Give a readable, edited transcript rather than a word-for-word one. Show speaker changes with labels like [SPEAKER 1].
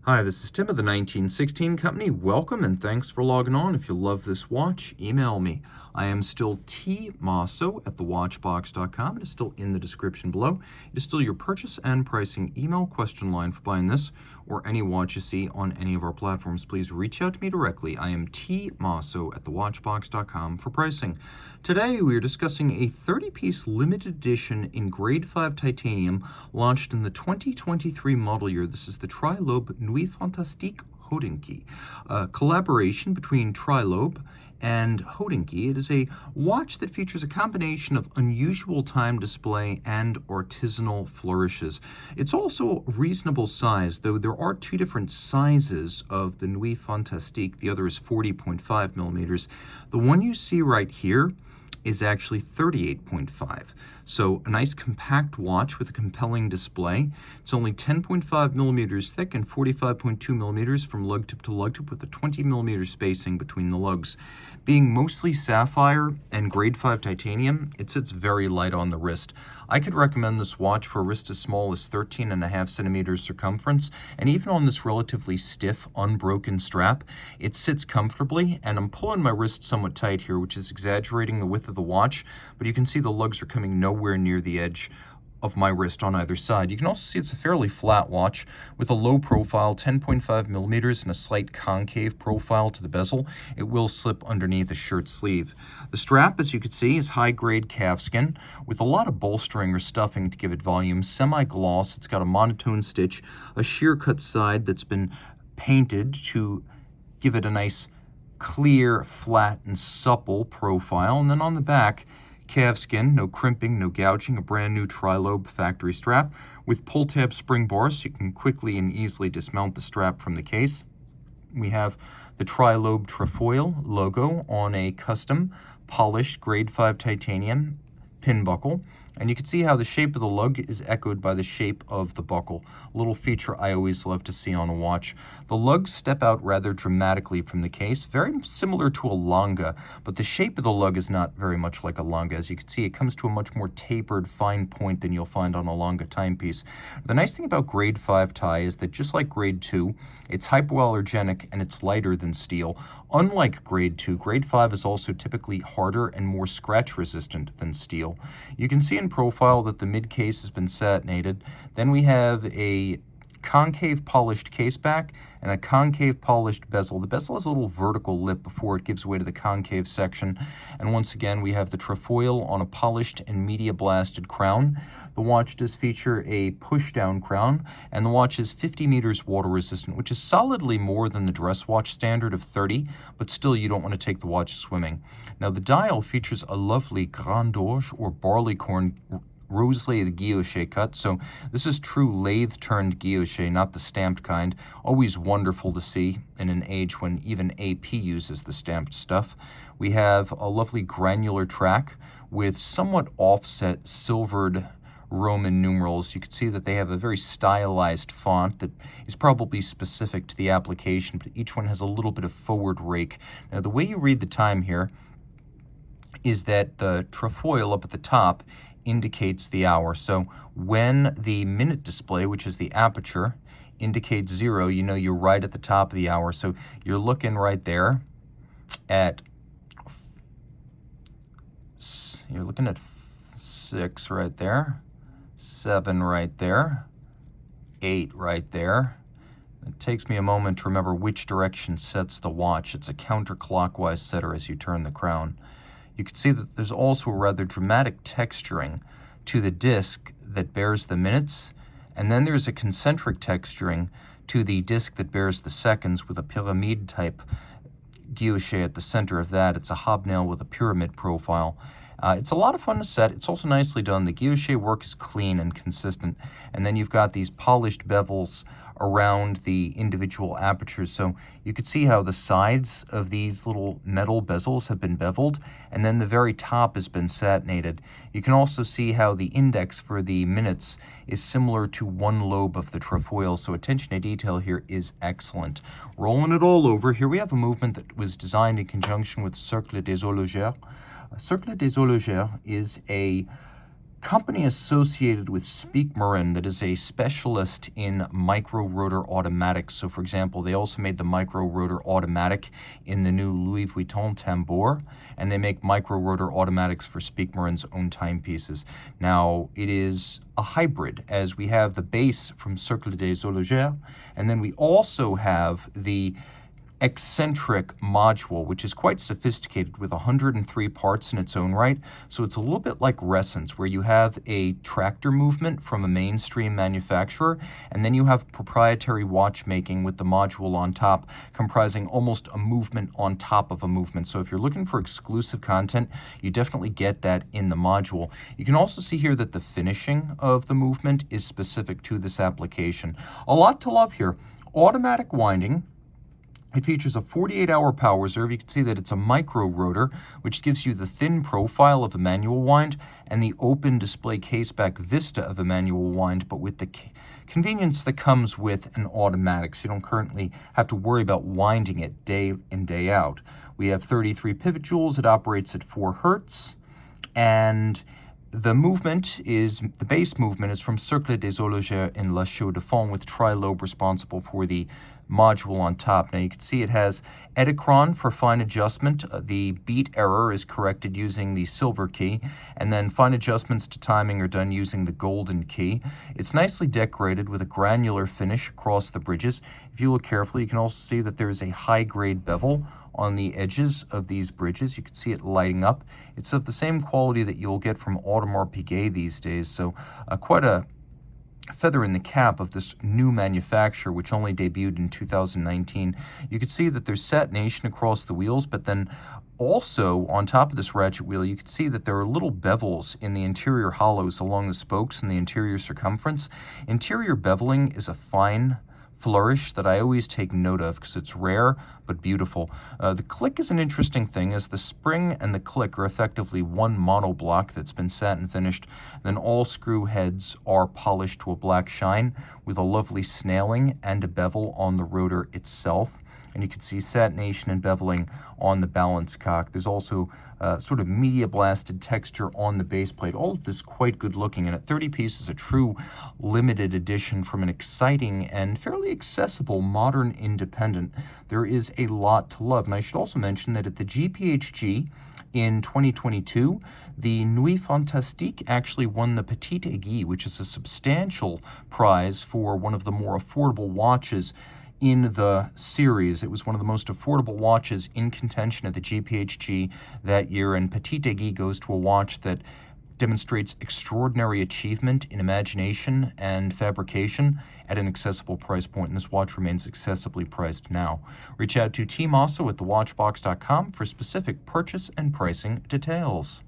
[SPEAKER 1] Hi, this is Tim of the 1916 Company. Welcome and thanks for logging on. If you love this watch, email me. I am still Team Mosso at thewatchbox.com. It is still in the description below. It is still your purchase and pricing email question line for buying this or any watch you see on any of our platforms. Please reach out to me directly. I am Team Mosso at thewatchbox.com for pricing. Today we are discussing a 30-piece limited edition in grade 5 titanium launched in the 2023 model year. This is the Trilobe Nuit Fantastique Hodinkee, a collaboration between Trilobe and Hodinkee. It is a watch that features a combination of unusual time display and artisanal flourishes. It's also reasonable size, though there are two different sizes of the Nuit Fantastique. The other is 40.5 millimeters. The one you see right here is actually 38.5. So a nice compact watch with a compelling display. It's only 10.5 millimeters thick and 45.2 millimeters from lug tip to lug tip with a 20 millimeter spacing between the lugs. Being mostly sapphire and grade 5 titanium, it sits very light on the wrist. I could recommend this watch for a wrist as small as 13.5 centimeters circumference, and even on this relatively stiff, unbroken strap, it sits comfortably, and I'm pulling my wrist somewhat tight here, which is exaggerating the width of the watch, but you can see the lugs are coming nowhere near the edge of my wrist on either side. You can also see it's a fairly flat watch with a low profile, 10.5 millimeters, and a slight concave profile to the bezel. It will slip underneath a shirt sleeve. The strap, as you can see, is high-grade calfskin with a lot of bolstering or stuffing to give it volume, semi-gloss. It's got a monotone stitch, a sheer cut side that's been painted to give it a nice clear, flat, and supple profile. And then on the back, calfskin, no crimping, no gouging, a brand new Trilobe factory strap with pull-tab spring bars so you can quickly and easily dismount the strap from the case. We have the Trilobe trefoil logo on a custom polished grade 5 titanium pin buckle. And you can see how the shape of the lug is echoed by the shape of the buckle, a little feature I always love to see on a watch. The lugs step out rather dramatically from the case, very similar to a longa, but the shape of the lug is not very much like a longa. As you can see, it comes to a much more tapered, fine point than you'll find on a longa timepiece. The nice thing about grade 5 tie is that just like grade 2, it's hypoallergenic and it's lighter than steel. Unlike grade 2, grade 5 is also typically harder and more scratch resistant than steel. You can see in profile that the mid case has been satinated. Then we have a concave polished case back and a concave polished bezel. The bezel has a little vertical lip before it gives way to the concave section. And once again, we have the trefoil on a polished and media blasted crown. The watch does feature a push-down crown, and the watch is 50 meters water resistant, which is solidly more than the dress watch standard of 30, but still you don't want to take the watch swimming. Now the dial features a lovely Grand Orge or barleycorn rose lathe guilloche cut, so this is true lathe-turned guilloche, not the stamped kind. Always wonderful to see in an age when even AP uses the stamped stuff. We have a lovely granular track with somewhat offset silvered Roman numerals. You can see that they have a very stylized font that is probably specific to the application, but each one has a little bit of forward rake. Now the way you read the time here is that the trefoil up at the top indicates the hour. So when the minute display, which is the aperture, indicates 0, you know you're right at the top of the hour. So you're looking right there at, you're looking at 6 right there, 7 right there, 8 right there. It takes me a moment to remember which direction sets the watch. It's a counterclockwise setter as you turn the crown. You can see that there's also a rather dramatic texturing to the disc that bears the minutes, and then there's a concentric texturing to the disc that bears the seconds with a pyramid type guilloche at the center of that. It's a hobnail with a pyramid profile. It's a lot of fun to set. It's also nicely done. The guilloche work is clean and consistent, and then you've got these polished bevels around the individual apertures. So you could see how the sides of these little metal bezels have been beveled, and then the very top has been satinated. You can also see how the index for the minutes is similar to one lobe of the trefoil, so attention to detail here is excellent. Rolling it all over, here we have a movement that was designed in conjunction with Cercle des Horlogères. Cercle des Horlogères is a company associated with Speakmarin that is a specialist in micro-rotor automatics. So, for example, they also made the micro-rotor automatic in the new Louis Vuitton tambour, and they make micro-rotor automatics for Speakmarin's own timepieces. Now, it is a hybrid, as we have the base from Cercle des Horlogers, and then we also have the eccentric module, which is quite sophisticated with 103 parts in its own right. So it's a little bit like Resonance, where you have a tractor movement from a mainstream manufacturer, and then you have proprietary watchmaking with the module on top, comprising almost a movement on top of a movement. So if you're looking for exclusive content, you definitely get that in the module. You can also see here that the finishing of the movement is specific to this application. A lot to love here. Automatic winding. It features a 48-hour power reserve. You can see that it's a micro rotor, which gives you the thin profile of a manual wind and the open display caseback vista of a manual wind, but with the convenience that comes with an automatic. So you don't currently have to worry about winding it day in, day out. We have 33 pivot joules. It operates at 4 hertz, and the movement is, the base movement is from Cercle des Horlogers in La Chaux-de-Fonds, with Trilobe responsible for the module on top. Now you can see it has Edicron for fine adjustment. The beat error is corrected using the silver key, and then fine adjustments to timing are done using the golden key. It's nicely decorated with a granular finish across the bridges. If you look carefully, you can also see that there is a high-grade bevel on the edges of these bridges. You can see it lighting up. It's of the same quality that you'll get from Audemars Piguet these days, so quite a feather in the cap of this new manufacturer, which only debuted in 2019. You can see that there's satination across the wheels, but then also on top of this ratchet wheel, you can see that there are little bevels in the interior hollows along the spokes and the interior circumference. Interior beveling is a fine flourish that I always take note of because it's rare but beautiful. The click is an interesting thing, as the spring and the click are effectively one monoblock that's been satin finished. Then all screw heads are polished to a black shine with a lovely snailing and a bevel on the rotor itself. And you can see satination and beveling on the balance cock. There's also sort of media blasted texture on the base plate. All of this quite good looking, and at 30 pieces, a true limited edition from an exciting and fairly accessible modern independent. There is a lot to love. And I should also mention that at the GPHG in 2022, the Nuit Fantastique actually won the Petite Aiguille, which is a substantial prize for one of the more affordable watches in the series. It was one of the most affordable watches in contention at the GPHG that year, and Petite Aiguille goes to a watch that demonstrates extraordinary achievement in imagination and fabrication at an accessible price point, and this watch remains accessibly priced now. Reach out to Team Mosso at thewatchbox.com for specific purchase and pricing details.